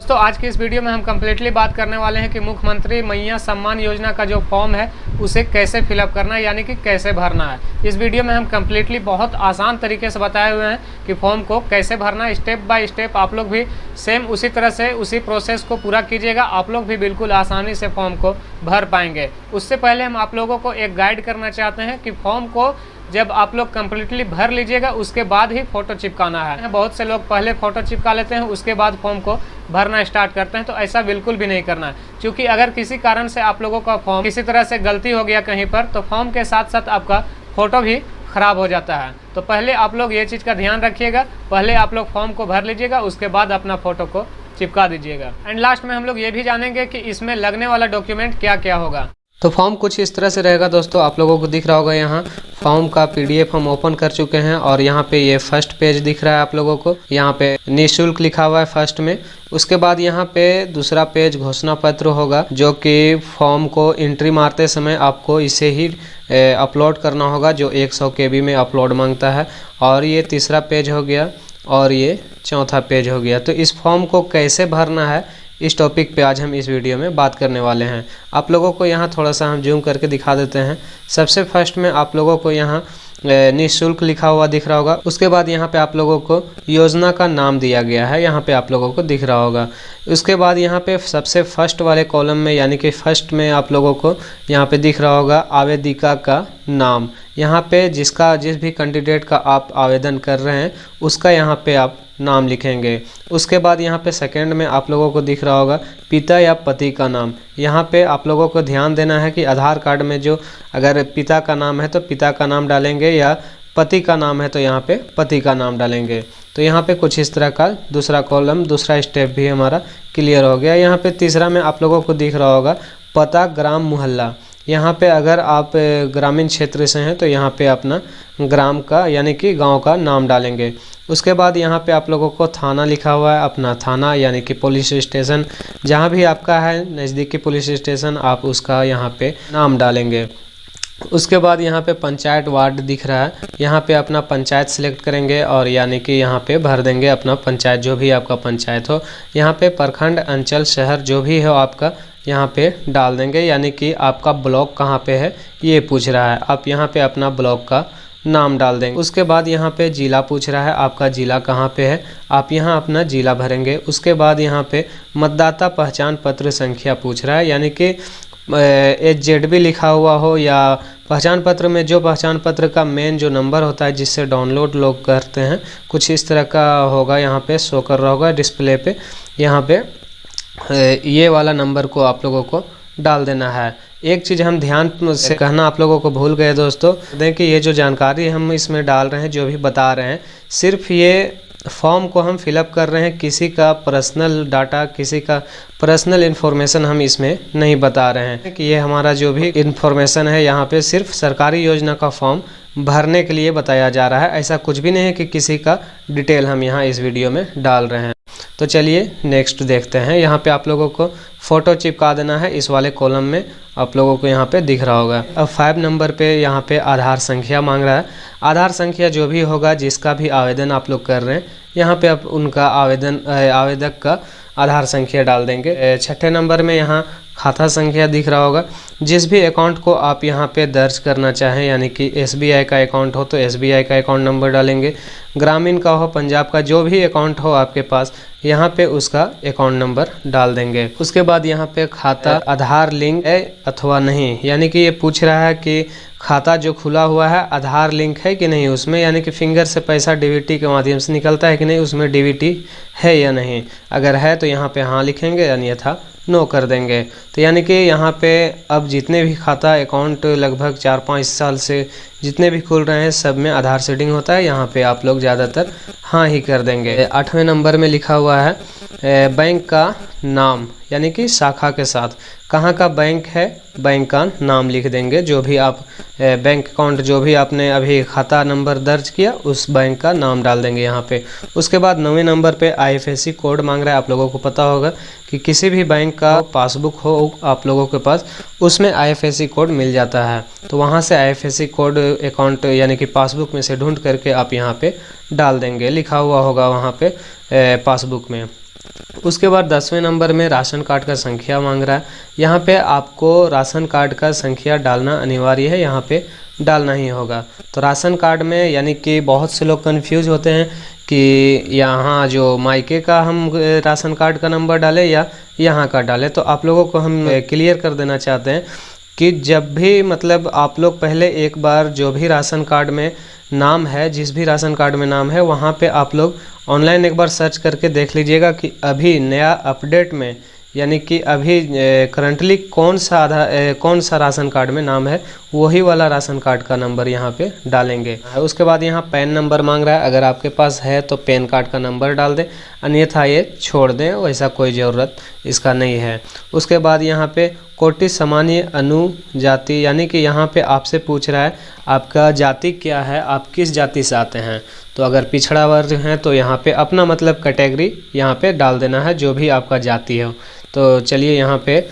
दोस्तों आज की इस वीडियो में हम कम्प्लीटली बात करने वाले हैं कि मुख्यमंत्री मैया सम्मान योजना का जो फॉर्म है उसे कैसे फिलअप करना है, यानी कि कैसे भरना है। इस वीडियो में हम कम्प्लीटली बहुत आसान तरीके से बताए हुए हैं कि फॉर्म को कैसे भरना है। स्टेप बाय स्टेप आप लोग भी सेम उसी तरह से उसी प्रोसेस को पूरा कीजिएगा, आप लोग भी बिल्कुल आसानी से फॉर्म को भर पाएंगे। उससे पहले हम आप लोगों को एक गाइड करना चाहते हैं कि फॉर्म को जब आप लोग कम्प्लीटली भर लीजिएगा उसके बाद ही फ़ोटो चिपकाना है। बहुत से लोग पहले फ़ोटो चिपका लेते हैं उसके बाद फॉर्म को भरना स्टार्ट करते हैं, तो ऐसा बिल्कुल भी नहीं करना है। क्योंकि अगर किसी कारण से आप लोगों का फॉर्म किसी तरह से गलती हो गया कहीं पर, तो फॉर्म के साथ साथ आपका फ़ोटो भी ख़राब हो जाता है। तो पहले आप लोग ये चीज़ का ध्यान रखिएगा, पहले आप लोग फॉर्म को भर लीजिएगा, उसके बाद अपना फ़ोटो को चिपका दीजिएगा। एंड लास्ट में हम लोग ये भी जानेंगे कि इसमें लगने वाला डॉक्यूमेंट क्या क्या होगा। तो फॉर्म कुछ इस तरह से रहेगा दोस्तों, आप लोगों को दिख रहा होगा यहाँ फॉर्म का PDF हम ओपन कर चुके हैं और यहाँ पे ये फर्स्ट पेज दिख रहा है आप लोगों को। यहाँ पे निःशुल्क लिखा हुआ है फर्स्ट में। उसके बाद यहाँ पे दूसरा पेज घोषणा पत्र होगा, जो कि फॉर्म को एंट्री मारते समय आपको इसे ही अपलोड करना होगा, जो 100 KB में अपलोड मांगता है। और ये तीसरा पेज हो गया और ये चौथा पेज हो गया। तो इस फॉर्म को कैसे भरना है इस टॉपिक पे आज हम इस वीडियो में बात करने वाले हैं। आप लोगों को यहाँ थोड़ा सा हम जूम करके दिखा देते हैं। सबसे फर्स्ट में आप लोगों को यहाँ निःशुल्क लिखा हुआ दिख रहा होगा। उसके बाद यहाँ पे आप लोगों को योजना का नाम दिया गया है, यहाँ पे आप लोगों को दिख रहा होगा। उसके बाद यहाँ पे सबसे फर्स्ट वाले कॉलम में यानी कि फर्स्ट में आप लोगों को यहाँ पे दिख रहा होगा आवेदिका का नाम। यहाँ पे जिस भी कैंडिडेट का आप आवेदन कर रहे हैं उसका यहाँ पे आप नाम लिखेंगे। उसके बाद यहाँ पे सेकंड में आप लोगों को दिख रहा होगा पिता या पति का नाम। यहाँ पे आप लोगों को ध्यान देना है कि आधार कार्ड में जो अगर पिता का नाम है तो पिता का नाम डालेंगे, या पति का नाम है तो यहाँ पे पति का नाम डालेंगे। तो यहाँ पे कुछ इस तरह का दूसरा कॉलम, दूसरा स्टेप भी हमारा क्लियर हो गया। यहाँ पे तीसरा में आप लोगों को दिख रहा होगा पता ग्राम मोहल्ला। यहाँ पे अगर आप ग्रामीण क्षेत्र से हैं तो यहाँ पे अपना ग्राम का यानी कि गांव का नाम डालेंगे। उसके बाद यहाँ पे आप लोगों को थाना लिखा हुआ है, अपना थाना यानी कि पुलिस स्टेशन जहाँ भी आपका है नज़दीकी पुलिस स्टेशन, आप उसका यहाँ पे नाम डालेंगे। उसके बाद यहाँ पे पंचायत वार्ड दिख रहा है, यहाँ पे अपना पंचायत सिलेक्ट करेंगे और यानी कि यहाँ पे भर देंगे अपना पंचायत, जो भी आपका पंचायत हो। यहाँ पे प्रखंड, अंचल, शहर जो भी हो आपका यहाँ पे डाल देंगे, यानी कि आपका ब्लॉक कहाँ पे है ये पूछ रहा है, आप यहाँ पे अपना ब्लॉक का नाम डाल देंगे। उसके बाद यहाँ पे जिला पूछ रहा है, आपका जिला कहाँ पे है, आप यहाँ अपना जिला भरेंगे। उसके बाद यहाँ पे मतदाता पहचान पत्र संख्या पूछ रहा है, यानी कि HZB लिखा हुआ हो या पहचान पत्र में जो पहचान पत्र का मेन जो नंबर होता है जिससे डाउनलोड लोग करते हैं, कुछ इस तरह का होगा। यहाँ पे शो कर रहा होगा डिस्प्ले पे, यहाँ पे ये वाला नंबर को आप लोगों को डाल देना है। एक चीज़ हम ध्यान से कहना आप लोगों को भूल गए दोस्तों, देखिए ये जो जानकारी हम इसमें डाल रहे हैं, जो भी बता रहे हैं, सिर्फ ये फॉर्म को हम फिलअप कर रहे हैं, किसी का पर्सनल डाटा, किसी का पर्सनल इन्फॉर्मेशन हम इसमें नहीं बता रहे हैं। कि ये हमारा जो भी इन्फॉर्मेशन है यहाँ पे सिर्फ सरकारी योजना का फॉर्म भरने के लिए बताया जा रहा है। ऐसा कुछ भी नहीं है कि किसी का डिटेल हम यहाँ इस वीडियो में डाल रहे हैं। तो चलिए नेक्स्ट देखते हैं। यहाँ पे आप लोगों को फ़ोटो चिपका देना है, इस वाले कॉलम में आप लोगों को यहाँ पे दिख रहा होगा। अब 5 नंबर पे यहाँ पे आधार संख्या मांग रहा है। आधार संख्या जो भी होगा, जिसका भी आवेदन आप लोग कर रहे हैं, यहाँ पे आप उनका आवेदक का आधार संख्या डाल देंगे। छठे नंबर में यहाँ खाता संख्या दिख रहा होगा। जिस भी अकाउंट को आप यहाँ पे दर्ज करना चाहें, यानी कि SBI का अकाउंट हो तो SBI का अकाउंट नंबर डालेंगे, ग्रामीण का हो, पंजाब का, जो भी अकाउंट हो आपके पास, यहाँ पे उसका अकाउंट नंबर डाल देंगे। उसके बाद यहाँ पे खाता आधार लिंक है अथवा नहीं, यानी कि ये पूछ रहा है कि खाता जो खुला हुआ है आधार लिंक है कि नहीं उसमें, यानी कि फिंगर से पैसा DBT के माध्यम से निकलता है कि नहीं, उसमें DBT है या नहीं। अगर है तो यहाँ पे हाँ लिखेंगे, अन्यथा नो कर देंगे। तो यानी कि यहाँ पे अब जितने भी खाता अकाउंट लगभग 4-5 साल से जितने भी खुल रहे हैं सब में आधार सेटिंग होता है, यहाँ पे आप लोग ज़्यादातर हाँ ही कर देंगे। 8वें नंबर में लिखा हुआ है बैंक का नाम, यानी कि शाखा के साथ कहाँ का बैंक है, बैंक का नाम लिख देंगे। जो भी आप बैंक अकाउंट जो भी आपने अभी खाता नंबर दर्ज किया उस बैंक का नाम डाल देंगे यहाँ पे। उसके बाद 9वें नंबर पे IFSC कोड मांग रहा है। आप लोगों को पता होगा कि किसी भी बैंक का पासबुक हो आप लोगों के पास, उसमें IFSC कोड मिल जाता है। तो वहाँ से IFSC कोड अकाउंट यानी कि पासबुक में से ढूंढ करके आप यहाँ पे डाल देंगे, लिखा हुआ होगा वहाँ पे पासबुक में। उसके बाद 10वें नंबर में राशन कार्ड का संख्या मांग रहा है। यहाँ पे आपको राशन कार्ड का संख्या डालना अनिवार्य है, यहाँ पे डालना ही होगा। तो राशन कार्ड में यानी कि बहुत से लोग कंफ्यूज होते हैं कि यहाँ जो मायके का हम राशन कार्ड का नंबर डालें या यहाँ का डालें। तो आप लोगों को हम क्लियर कर देना चाहते हैं कि जब भी मतलब आप लोग पहले एक बार जो भी राशन कार्ड में नाम है, जिस भी राशन कार्ड में नाम है, वहाँ पे आप लोग ऑनलाइन एक बार सर्च करके देख लीजिएगा कि अभी नया अपडेट में यानी कि अभी करंटली कौन सा राशन कार्ड में नाम है, वही वाला राशन कार्ड का नंबर यहाँ पे डालेंगे। उसके बाद यहाँ पैन नंबर मांग रहा है, अगर आपके पास है तो पैन कार्ड का नंबर डाल दें, अन्यथा ये छोड़ दें, वैसा कोई ज़रूरत इसका नहीं है। उसके बाद यहाँ पे कोटि सामान्य अनुजाति यानी कि यहाँ पे आपसे पूछ रहा है आपका जाति क्या है, आप किस जाति से आते हैं। तो अगर पिछड़ा वर्ग हैं तो यहाँ पे अपना मतलब कैटेगरी यहाँ पे डाल देना है, जो भी आपका जाति हो। तो चलिए यहाँ पे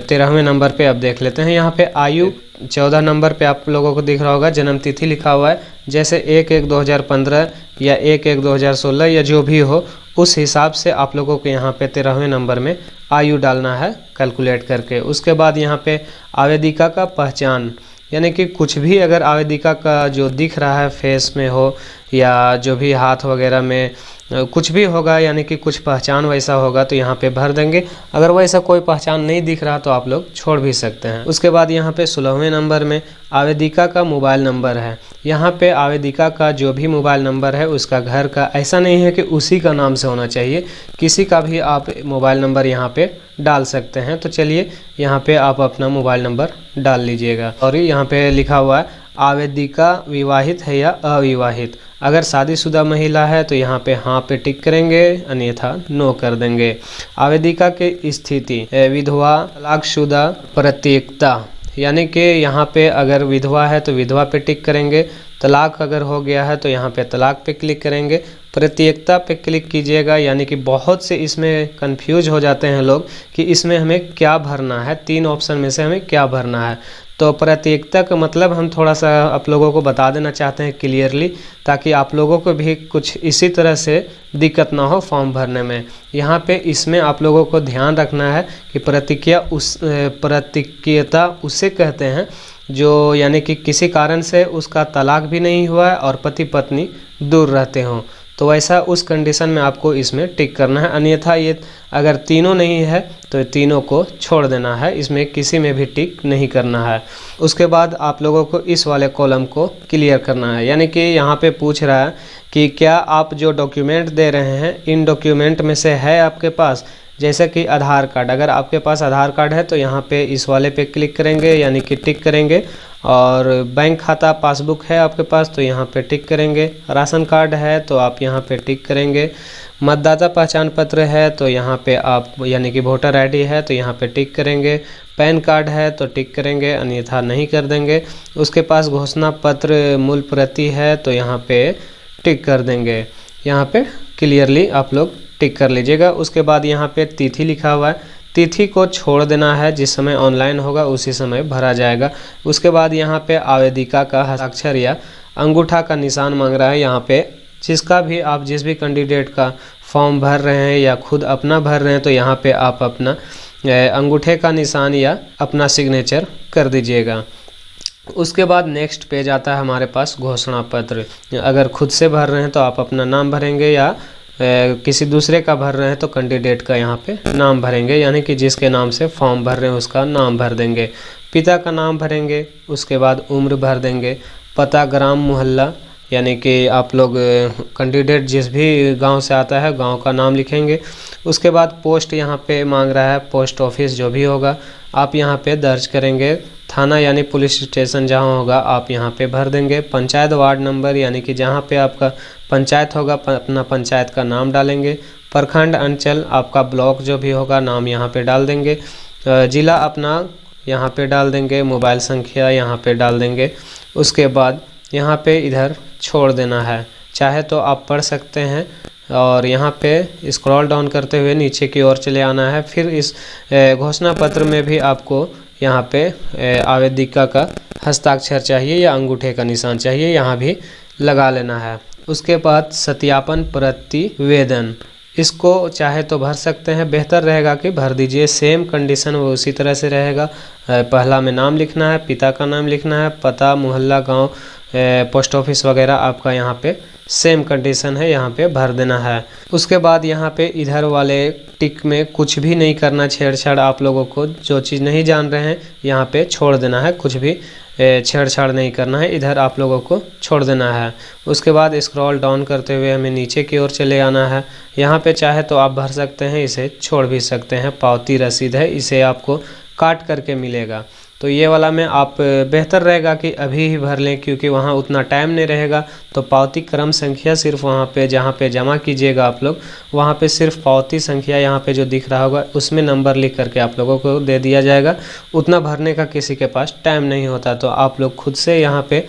13वें नंबर पे अब देख लेते हैं। यहाँ पे आयु 14 नंबर पे आप लोगों को दिख रहा होगा जन्म तिथि लिखा हुआ है, जैसे 1/1/2015 या 1/1/2016 या जो भी हो, उस हिसाब से आप लोगों को यहाँ पे 13वें नंबर में आयु डालना है कैलकुलेट करके। उसके बाद यहाँ पे आवेदिका का पहचान यानी कि कुछ भी अगर आवेदिका का जो दिख रहा है फेस में हो या जो भी हाथ वगैरह में कुछ भी होगा, यानी कि कुछ पहचान वैसा होगा तो यहाँ पे भर देंगे। अगर वैसा कोई पहचान नहीं दिख रहा तो आप लोग छोड़ भी सकते हैं। उसके बाद यहाँ पे 16वें नंबर में आवेदिका का मोबाइल नंबर है। यहाँ पे आवेदिका का जो भी मोबाइल नंबर है उसका घर का, ऐसा नहीं है कि उसी का नाम से होना चाहिए, किसी का भी आप मोबाइल नंबर यहाँ पे डाल सकते हैं। तो चलिए यहाँ पे आप अपना मोबाइल नंबर डाल लीजिएगा। और यहाँ पे लिखा हुआ है आवेदिका विवाहित है या अविवाहित। अगर शादीशुदा महिला है तो यहाँ पे हाँ पे टिक करेंगे, अन्यथा नो कर देंगे। आवेदिका की स्थिति विधवा, तलाकशुदा, प्रत्येकता यानी कि यहाँ पे अगर विधवा है तो विधवा पे टिक करेंगे, तलाक अगर हो गया है तो यहाँ पे तलाक पे क्लिक करेंगे, प्रत्येकता पे क्लिक कीजिएगा। यानी कि बहुत से इसमें कंफ्यूज हो जाते हैं लोग कि इसमें हमें क्या भरना है, 3 ऑप्शन में से हमें क्या भरना है। तो प्रत्येकता का मतलब हम थोड़ा सा आप लोगों को बता देना चाहते हैं क्लियरली, ताकि आप लोगों को भी कुछ इसी तरह से दिक्कत ना हो फॉर्म भरने में। यहाँ पे इसमें आप लोगों को ध्यान रखना है कि प्रत्येकता उसे कहते हैं जो यानी कि किसी कारण से उसका तलाक भी नहीं हुआ है और पति पत्नी दूर रहते हों, तो वैसा उस कंडीशन में आपको इसमें टिक करना है। अन्यथा ये अगर तीनों नहीं है तो तीनों को छोड़ देना है, इसमें किसी में भी टिक नहीं करना है। उसके बाद आप लोगों को इस वाले कॉलम को क्लियर करना है। यानी कि यहाँ पे पूछ रहा है कि क्या आप जो डॉक्यूमेंट दे रहे हैं इन डॉक्यूमेंट में से है आपके पास, जैसे कि आधार कार्ड। अगर आपके पास आधार कार्ड है तो यहाँ पे इस वाले पे क्लिक करेंगे यानी कि टिक करेंगे। और बैंक खाता पासबुक है आपके पास तो यहाँ पे टिक करेंगे। राशन कार्ड है तो आप यहाँ पे टिक करेंगे। मतदाता पहचान पत्र है तो यहाँ पे आप यानी कि वोटर आईडी है तो यहाँ पे टिक करेंगे। पैन कार्ड है तो टिक करेंगे, अन्यथा नहीं कर देंगे। उसके पास घोषणा पत्र मूल प्रति है तो यहाँ पे टिक कर देंगे। यहाँ पे क्लियरली आप लोग टिक कर लीजिएगा। उसके बाद यहाँ पे तिथि लिखा हुआ है, तिथि को छोड़ देना है, जिस समय ऑनलाइन होगा उसी समय भरा जाएगा। उसके बाद यहाँ पे आवेदिका का हस्ताक्षर या अंगूठा का निशान मांग रहा है। यहाँ पे जिसका भी आप जिस भी कैंडिडेट का फॉर्म भर रहे हैं या खुद अपना भर रहे हैं तो यहाँ पे आप अपना अंगूठे का निशान या अपना सिग्नेचर कर दीजिएगा। उसके बाद नेक्स्ट पेज आता है हमारे पास घोषणा पत्र। अगर खुद से भर रहे हैं तो आप अपना नाम भरेंगे या किसी दूसरे का भर रहे हैं तो कैंडिडेट का यहाँ पे नाम भरेंगे, यानी कि जिसके नाम से फॉर्म भर रहे हैं उसका नाम भर देंगे। पिता का नाम भरेंगे, उसके बाद उम्र भर देंगे, पता ग्राम मोहल्ला यानी कि आप लोग कैंडिडेट जिस भी गांव से आता है गांव का नाम लिखेंगे। उसके बाद पोस्ट यहाँ पे मांग रहा है, पोस्ट ऑफिस जो भी होगा आप यहाँ पे दर्ज करेंगे। थाना यानी पुलिस स्टेशन जहाँ होगा आप यहाँ पे भर देंगे। पंचायत वार्ड नंबर यानी कि जहाँ पे आपका पंचायत होगा अपना पंचायत का नाम डालेंगे। प्रखंड अंचल आपका ब्लॉक जो भी होगा नाम यहाँ पे डाल देंगे। ज़िला अपना यहाँ पे डाल देंगे, मोबाइल संख्या यहाँ पे डाल देंगे। उसके बाद यहाँ पे इधर छोड़ देना है, चाहे तो आप पढ़ सकते हैं और यहाँ पे स्क्रॉल डाउन करते हुए नीचे की ओर चले आना है। फिर इस घोषणा पत्र में भी आपको यहाँ पे आवेदिका का हस्ताक्षर चाहिए या अंगूठे का निशान चाहिए, यहाँ भी लगा लेना है। उसके बाद सत्यापन प्रतिवेदन इसको चाहे तो भर सकते हैं, बेहतर रहेगा कि भर दीजिए। सेम कंडीशन वो उसी तरह से रहेगा। पहला में नाम लिखना है, पिता का नाम लिखना है, पता, मोहल्ला, गांव, पोस्ट ऑफिस वगैरह आपका यहाँ पे सेम कंडीशन है, यहाँ पे भर देना है। उसके बाद यहाँ पे इधर वाले टिक में कुछ भी नहीं करना, छेड़छाड़ आप लोगों को जो चीज़ नहीं जान रहे हैं यहाँ पे छोड़ देना है, कुछ भी छेड़छाड़ नहीं करना है, इधर आप लोगों को छोड़ देना है। उसके बाद स्क्रॉल डाउन करते हुए हमें नीचे की ओर चले आना है। यहाँ पे चाहे तो आप भर सकते हैं, इसे छोड़ भी सकते हैं। पावती रसीद है, इसे आपको काट करके मिलेगा। तो ये वाला में आप बेहतर रहेगा कि अभी ही भर लें, क्योंकि वहाँ उतना टाइम नहीं रहेगा। तो पावती क्रम संख्या सिर्फ वहाँ पे जहाँ पे जमा कीजिएगा आप लोग, वहाँ पे सिर्फ पावती संख्या यहाँ पे जो दिख रहा होगा उसमें नंबर लिख करके आप लोगों को दे दिया जाएगा। उतना भरने का किसी के पास टाइम नहीं होता, तो आप लोग खुद से यहाँ पे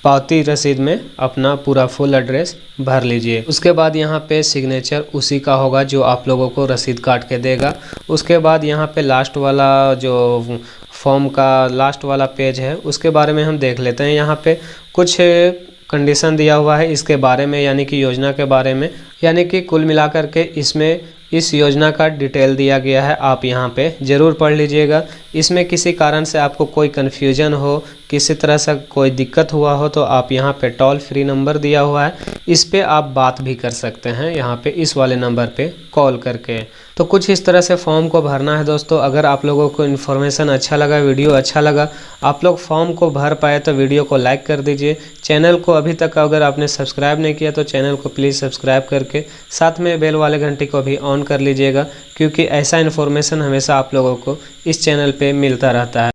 पावती रसीद में अपना पूरा फुल एड्रेस भर लीजिए। उसके बाद यहाँ पे सिग्नेचर उसी का होगा जो आप लोगों को रसीद काट के देगा। उसके बाद यहाँ पे लास्ट वाला जो फॉर्म का लास्ट वाला पेज है उसके बारे में हम देख लेते हैं। यहाँ पे कुछ कंडीशन दिया हुआ है इसके बारे में, यानी कि योजना के बारे में, यानी कि कुल मिलाकर के इसमें इस योजना का डिटेल दिया गया है। आप यहाँ पे ज़रूर पढ़ लीजिएगा। इसमें किसी कारण से आपको कोई कन्फ्यूजन हो, किसी तरह से कोई दिक्कत हुआ हो, तो आप यहाँ पे टोल फ्री नंबर दिया हुआ है, इस पे आप बात भी कर सकते हैं यहाँ पे इस वाले नंबर पे कॉल करके। तो कुछ इस तरह से फॉर्म को भरना है दोस्तों। अगर आप लोगों को इन्फॉर्मेशन अच्छा लगा, वीडियो अच्छा लगा, आप लोग फॉर्म को भर पाए तो वीडियो को लाइक कर दीजिए। चैनल को अभी तक अगर आपने सब्सक्राइब नहीं किया तो चैनल को प्लीज़ सब्सक्राइब करके साथ में बेल वाले घंटी को भी ऑन कर लीजिएगा, क्योंकि ऐसा इन्फॉर्मेशन हमेशा आप लोगों को इस चैनल पे मिलता रहता है।